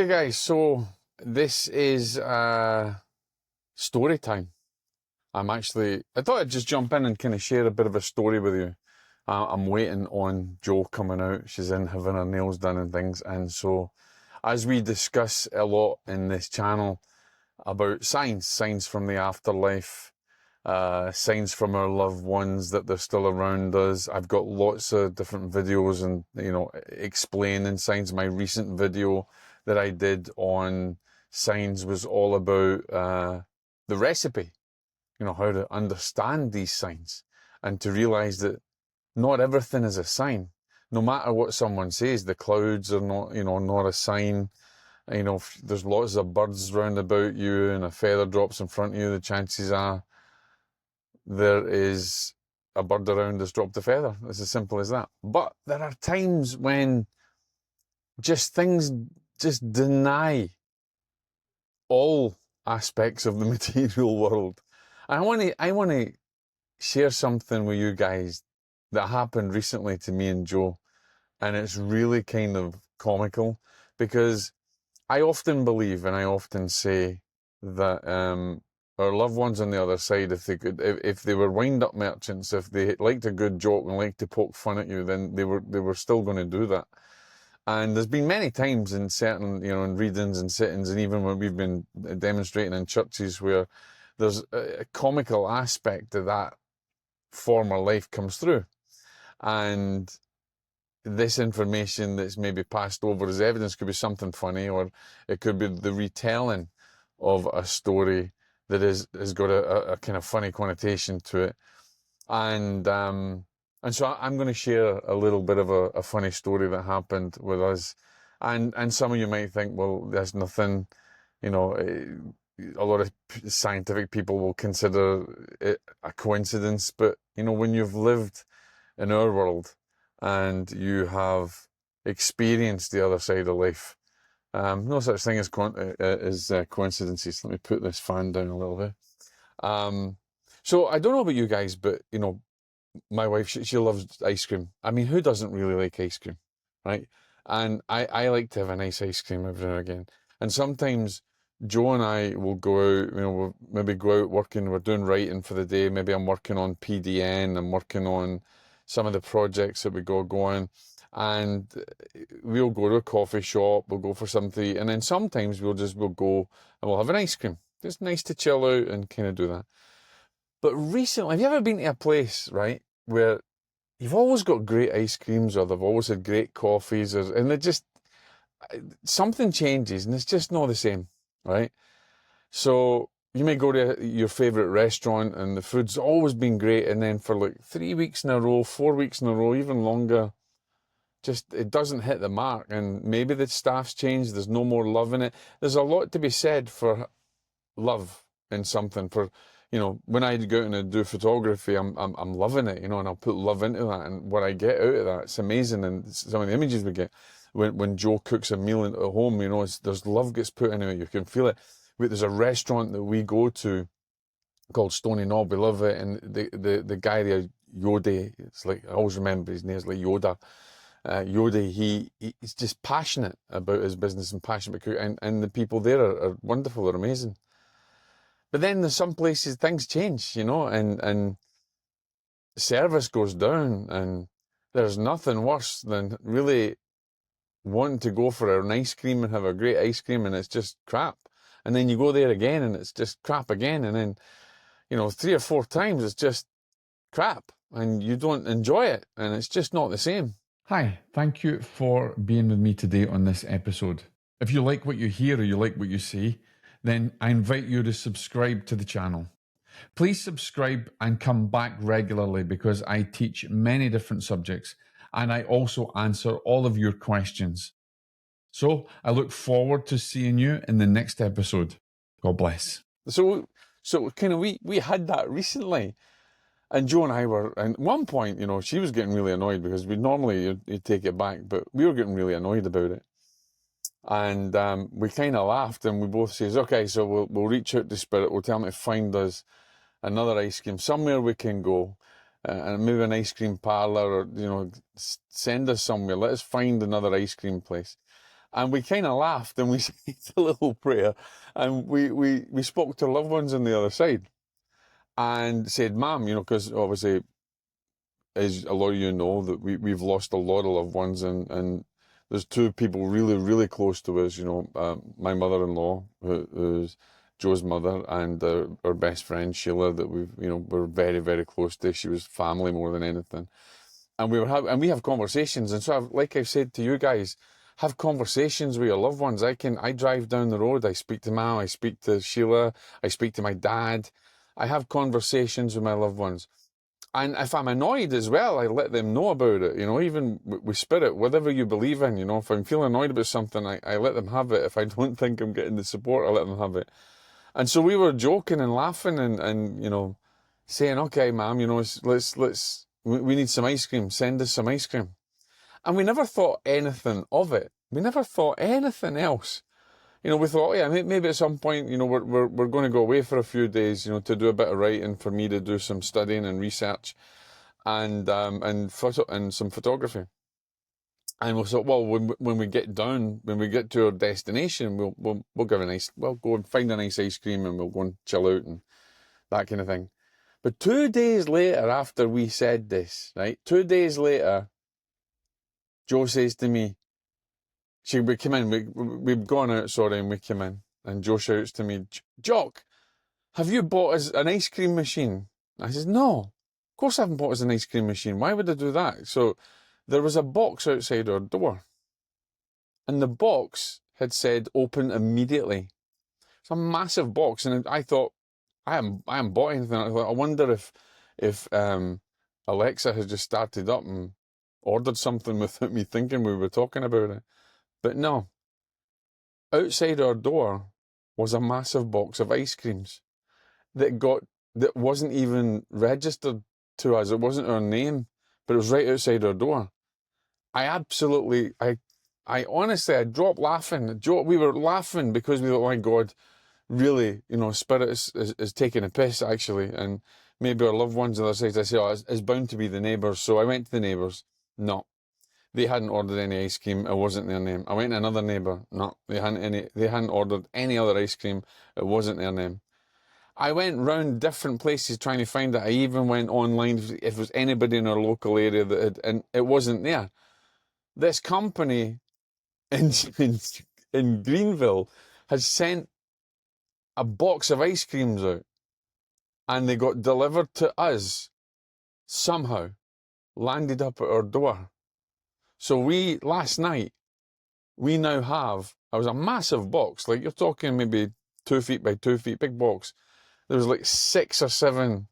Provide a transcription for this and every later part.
Okay guys, so this is story time. I thought I'd just jump in and kind of share a bit of a story with you. I'm waiting on Jo coming out. She's in having her nails done and things. And so as we discuss a lot in this channel about signs from the afterlife, signs from our loved ones that they're still around us. I've got lots of different videos and, explaining signs. My recent video that I did on signs was all about the recipe, how to understand these signs and to realize that not everything is a sign. No matter what someone says, the clouds are not a sign. If there's lots of birds round about you and a feather drops in front of you, the chances are there is a bird around that's dropped a feather. It's as simple as that. But there are times when things just deny all aspects of the material world. I want to share something with you guys that happened recently to me and Jo, and it's really kind of comical because I often believe and I often say that our loved ones on the other side, if they were wind-up merchants, if they liked a good joke and liked to poke fun at you, then they were still going to do that. And there's been many times in certain, in readings and sittings, and even when we've been demonstrating in churches where there's a comical aspect of that former life comes through. And this information that's maybe passed over as evidence could be something funny, or it could be the retelling of a story that has got a kind of funny connotation to it. And so I'm going to share a little bit of a funny story that happened with us. And some of you might think, well, there's nothing, a lot of scientific people will consider it a coincidence. But, when you've lived in our world and you have experienced the other side of life, no such thing as coincidences. Let me put this fan down a little bit. So I don't know about you guys, but, my wife, she loves ice cream. I mean, who doesn't really like ice cream, right? And I like to have a nice ice cream every now and again. And sometimes Jo and I will go out, we'll maybe go out working, we're doing writing for the day. Maybe I'm working on PDN, I'm working on some of the projects that we got going. And we'll go to a coffee shop, we'll go for something to eat. And then sometimes we'll go and we'll have an ice cream. It's nice to chill out and kind of do that. But recently, have you ever been to a place, right, where you've always got great ice creams or they've always had great coffees and something changes and it's just not the same, right? So you may go to your favourite restaurant and the food's always been great, and then for like 3 weeks in a row, 4 weeks in a row, even longer, it doesn't hit the mark. And maybe the staff's changed, there's no more love in it. There's a lot to be said for love in something. For when I go out and do photography, I'm loving it, and I'll put love into that, and what I get out of that, it's amazing. And some of the images we get when Jo cooks a meal at home, there's love gets put into it. You can feel it. There's a restaurant that we go to called Stony Knob. We love it, and the guy there, Yodi, it's like I always remember his name is like Yoda. Yodi, he's just passionate about his business and passionate about cooking, and the people there are wonderful. They're amazing. But then there's some places things change, and service goes down, and there's nothing worse than really wanting to go for an ice cream and have a great ice cream and it's just crap. And then you go there again and it's just crap again. And then, 3 or 4 times it's just crap and you don't enjoy it and it's just not the same. Hi, thank you for being with me today on this episode. If you like what you hear or you like what you see, then I invite you to subscribe to the channel. Please subscribe and come back regularly because I teach many different subjects and I also answer all of your questions. So I look forward to seeing you in the next episode. God bless. So kind of we had that recently, and Jo and I were, and at one point, she was getting really annoyed because we normally you'd take it back, but we were getting really annoyed about it. And we kind of laughed and we both says, okay, so we'll reach out to Spirit, we'll tell them to find us another ice cream, somewhere we can go, and maybe an ice cream parlour, or, send us somewhere, let us find another ice cream place. And we kind of laughed and we said a little prayer, and we spoke to loved ones on the other side and said, Ma'am, because obviously, as a lot of you know, that we've lost a lot of loved ones, and there's two people really, really close to us, my mother-in-law, who's Joe's mother, and our best friend, Sheila, that we're very, very close to. She was family more than anything. And we have conversations. And so like I've said to you guys, have conversations with your loved ones. I drive down the road, I speak to Mom, I speak to Sheila, I speak to my dad. I have conversations with my loved ones. And if I'm annoyed as well, I let them know about it, even with spirit, whatever you believe in, if I'm feeling annoyed about something, I let them have it. If I don't think I'm getting the support, I let them have it. And so we were joking and laughing and saying, okay, Mom, we need some ice cream, send us some ice cream. And we never thought anything of it. We never thought anything else. We thought, yeah, maybe at some point, we're going to go away for a few days, to do a bit of writing, for me to do some studying and research, and some photography. And we thought, well, when we get to our destination, we'll go and find a nice ice cream, and we'll go and chill out and that kind of thing. But 2 days later, after we said this, right, 2 days later, Joe says to me, we came in, we've gone out, sorry, and we came in, and Joe shouts to me, Jock, have you bought us an ice cream machine? I says, no, of course I haven't bought us an ice cream machine. Why would I do that? So there was a box outside our door, and the box had said open immediately. It's a massive box, and I thought, I haven't bought anything. I thought, I wonder if Alexa has just started up and ordered something without me thinking we were talking about it. But no, outside our door was a massive box of ice creams that wasn't even registered to us. It wasn't our name, but it was right outside our door. I honestly, I dropped laughing. Joe, we were laughing because we thought, oh my God, really, Spirit is taking a piss, actually. And maybe our loved ones on the other side, I say, oh, it's bound to be the neighbours. So I went to the neighbours. No, they hadn't ordered any ice cream. It wasn't their name. I went to another neighbour. No, they hadn't ordered any other ice cream. It wasn't their name. I went round different places trying to find it. I even went online if there was anybody in our local area and it wasn't there. This company in Greenville has sent a box of ice creams out, and they got delivered to us somehow, landed up at our door. So last night, we now have, it was a massive box, like you're talking maybe 2 feet by 2 feet, big box. There was like 6 or 7,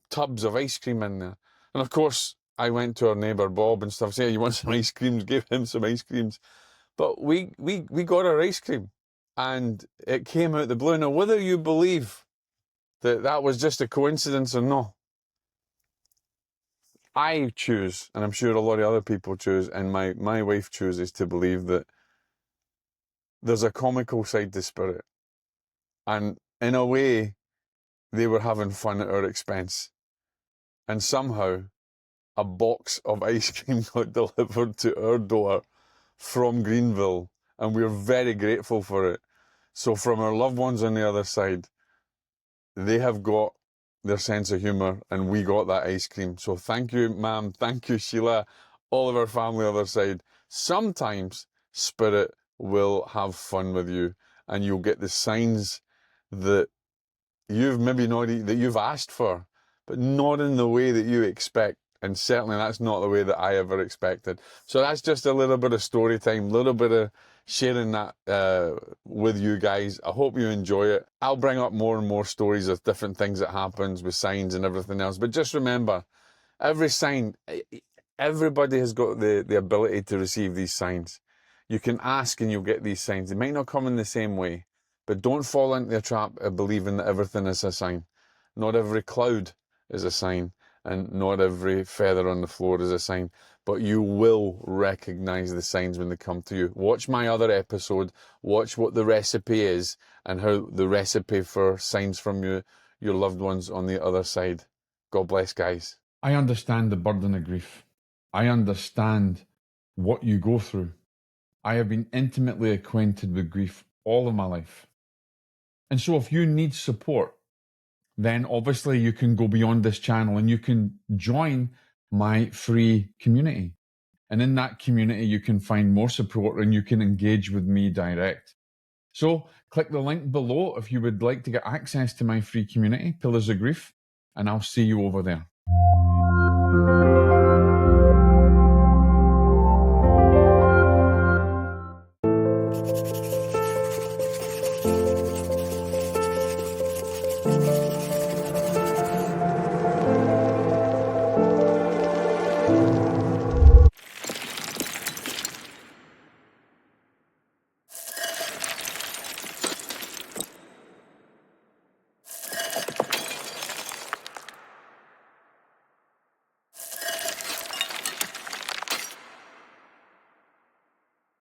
tubs of ice cream in there. And of course, I went to our neighbour Bob and stuff, saying, you want some ice creams? Gave him some ice creams. But we got our ice cream, and it came out the blue. Now, whether you believe that was just a coincidence or not, I choose, and I'm sure a lot of other people choose, and my wife chooses to believe that there's a comical side to Spirit. And in a way, they were having fun at our expense. And somehow, a box of ice cream got delivered to our door from Greenville, and we're very grateful for it. So from our loved ones on the other side, they have got their sense of humour, and we got that ice cream. So thank you, Ma'am. Thank you, Sheila. All of our family on the other side. Sometimes Spirit will have fun with you, and you'll get the signs that you've maybe not, that you've asked for, but not in the way that you expect. And certainly that's not the way that I ever expected. So that's just a little bit of story time, a little bit of sharing that with you guys. I hope you enjoy it. I'll bring up more and more stories of different things that happens with signs and everything else. But just remember, every sign, everybody has got the ability to receive these signs. You can ask and you'll get these signs. They might not come in the same way, but don't fall into the trap of believing that everything is a sign. Not every cloud is a sign, and not every feather on the floor is a sign, but you will recognize the signs when they come to you. Watch my other episode, watch what the recipe is, and how the recipe for signs from your loved ones on the other side. God bless, guys. I understand the burden of grief. I understand what you go through. I have been intimately acquainted with grief all of my life. And so if you need support, then obviously you can go beyond this channel and you can join my free community. And in that community, you can find more support and you can engage with me direct. So click the link below if you would like to get access to my free community, Pillars of Grief, and I'll see you over there.